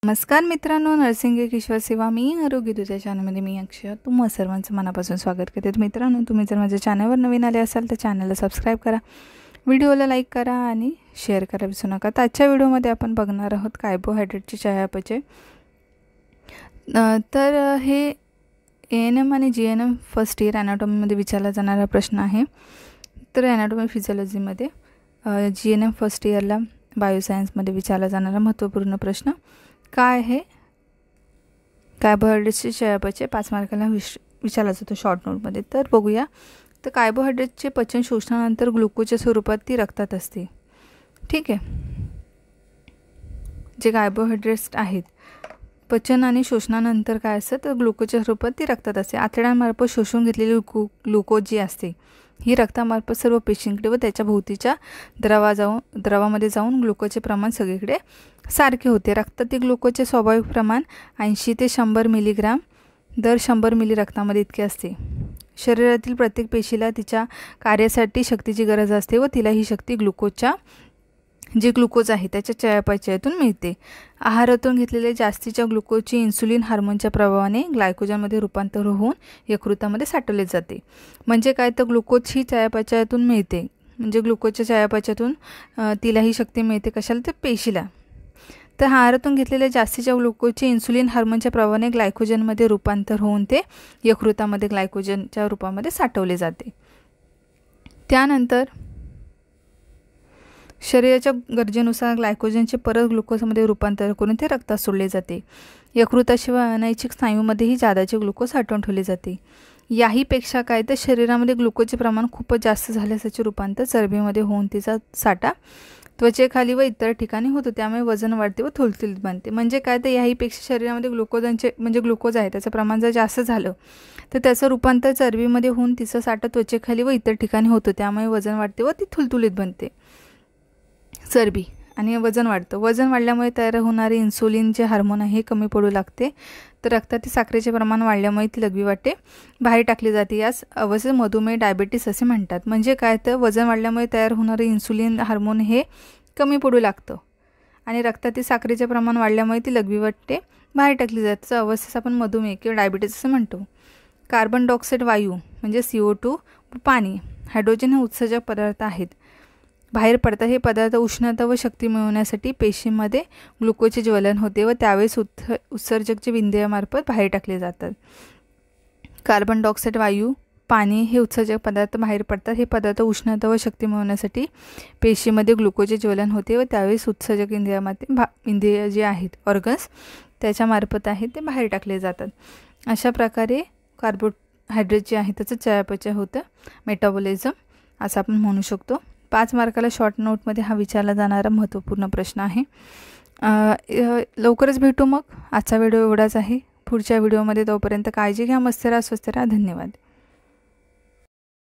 नमस्कार मित्रांनो, नर्सिंग एक ईश्वर सेवा मी आरोग्य तुझ्या चॅनलमध्ये मी अक्षय तुम्हा सर्वांचं मनापासून स्वागत करते। तर मित्रांनो, तुम्ही जर माझ्या चॅनलवर नवीन आले असाल तर चॅनलला सबस्क्राईब करा, व्हिडिओला लाईक करा आणि शेअर करा विसरू नका। तर आजच्या व्हिडिओमध्ये आपण बघणार आहोत कार्बोहायड्रेटचे चयापचय। तर हे ANM आणि GNM फर्स्ट इयर ॲनाटॉमीमध्ये विचारला जाणारा प्रश्न आहे। तर ॲनाटॉमी फिजिओलॉजीमध्ये GNM फर्स्ट इयरला बायोसायन्समध्ये विचारला जाणारा महत्त्वपूर्ण प्रश्न काय आहे? कार्बोहायड्रेटचे चयापचय 5 मार्काला विचारला जातो शॉर्ट नोटमध्ये। तर बघूया। तर कार्बोहायड्रेटचे पचन शोषणानंतर ग्लुकोजच्या स्वरूपात ती रक्तात असते। ठीक आहे, जे कार्बोहायड्रेट्स आहेत पचन आणि शोषणानंतर काय असतं तर ग्लुकोजच्या स्वरूपात ती रक्तात असते। आतड्यांमार्फत शोषून घेतलेली ग्लुकोज जी असते ही रक्तामार्फत सर्व पेशींकडे व त्याच्या भोवतीच्या द्रवामध्ये जाऊन ग्लुकोजचे प्रमाण सगळीकडे सारखे होते। रक्तातील ग्लुकोजचे स्वाभाविक प्रमाण 80 ते 100 मिलीग्राम दर 100 मिली रक्तामध्ये इतके असते। शरीरातील प्रत्येक पेशीला तिच्या कार्यासाठी शक्तीची गरज असते व तिला ही शक्ती जे ग्लुकोज आहे त्याच्या चयापचयातून मिळते। आहारातून घेतलेले जास्तीच्या ग्लुकोजची इन्सुलिन हार्मोनच्या प्रभावाने ग्लायकोजनमध्ये रूपांतर होऊन यकृतामध्ये साठवले जाते। म्हणजे काय तर ग्लुकोज ही चयापचयातून मिळते, म्हणजे ग्लुकोजच्या चयापचयातून तिला ही शक्ती मिळते कशाला तर पेशीला। तर आहारातून घेतलेल्या जास्तीच्या ग्लुकोजचे इन्सुलिन हार्मोनच्या प्रभावाने ग्लायकोजनमध्ये रूपांतर होऊन ते यकृतामध्ये ग्लायकोजनच्या रूपामध्ये साठवले जाते। त्यानंतर शरीराच्या गरजेनुसार ग्लायकोजनचे परत ग्लुकोजमध्ये रूपांतर करून ते रक्तात सोडले जाते। यकृताशिवाय अनैच्छिक स्नायूमध्येही जादाचे ग्लुकोज साठवून ठेवले जाते। याहीपेक्षा काय तर शरीरामध्ये ग्लुकोजचे प्रमाण खूपच जास्त झाल्याचे रूपांतर चरबीमध्ये होऊन तिचा साठा त्वचेखाली व इतर ठिकाणी होतो, त्यामुळे वजन वाढते व थुलथुलीत बनते। म्हणजे काय तर याहीपेक्षा शरीरामध्ये ग्लुकोज आहे त्याचं प्रमाण जर जास्त झालं तर त्याचं रूपांतर चरबीमध्ये होऊन तिचा साठा त्वचेखाली व इतर ठिकाणी होतो, त्यामुळे वजन वाढते व ती थुलथुलीत बनते चरबी आणि वजन वाढतं। वजन वाढल्यामुळे तयार होणारे इन्सुलिन जे हार्मोन आहे हे कमी पडू लागते। तर रक्तातील साखरेचे प्रमाण वाढल्यामुळे ती लघवी वाटे बाहेर टाकली जाते। यास अवस्थेत मधुमेह डायबिटीस असे म्हणतात। म्हणजे काय तर वजन वाढल्यामुळे तयार होणारे इन्सुलिन हार्मोन हे कमी पडू लागतं आणि रक्तातील साखरेचे प्रमाण वाढल्यामुळे ती लघवी वाटे बाहेर टाकली जाते। तर अवस्थेस आपण मधुमेह किंवा डायबिटीस असं म्हणतो। कार्बन डायऑक्साईड वायू म्हणजे CO2 पाणी हायड्रोजन हे उत्सर्जक पदार्थ आहेत बाहेर पडतात। हे पदार्थ उष्णता व शक्ती मिळवण्यासाठी पेशीमध्ये ग्लुकोजचे ज्वलन होते व त्यावेळेस उत्सर्जकच्या इंद्रियामार्फत बाहेर टाकले जातात। कार्बन डायऑक्साईड वायू पाणी हे उत्सर्जक पदार्थ बाहेर पडतात। हे पदार्थ उष्णता व शक्ती मिळवण्यासाठी पेशीमध्ये ग्लुकोजचे ज्वलन होते व त्यावेळेस उत्सर्जक इंद्रिय जे आहेत ऑर्गन्स त्याच्यामार्फत आहे ते बाहेर टाकले जातात। अशा प्रकारे कार्बोहायड्रेट जे आहे त्याचं चयापचय होतं, मेटाबॉलिझम असं आपण म्हणू शकतो। 5 मार्काला शॉर्ट नोटमध्ये हा विचारला जाणारा महत्त्वपूर्ण प्रश्न आहे। लवकरच भेटू मग। आजचा व्हिडिओ एवढाच आहे। पुढच्या व्हिडिओमध्ये तोपर्यंत काळजी घ्या, मस्त राहा, स्वस्थ राहा, धन्यवाद।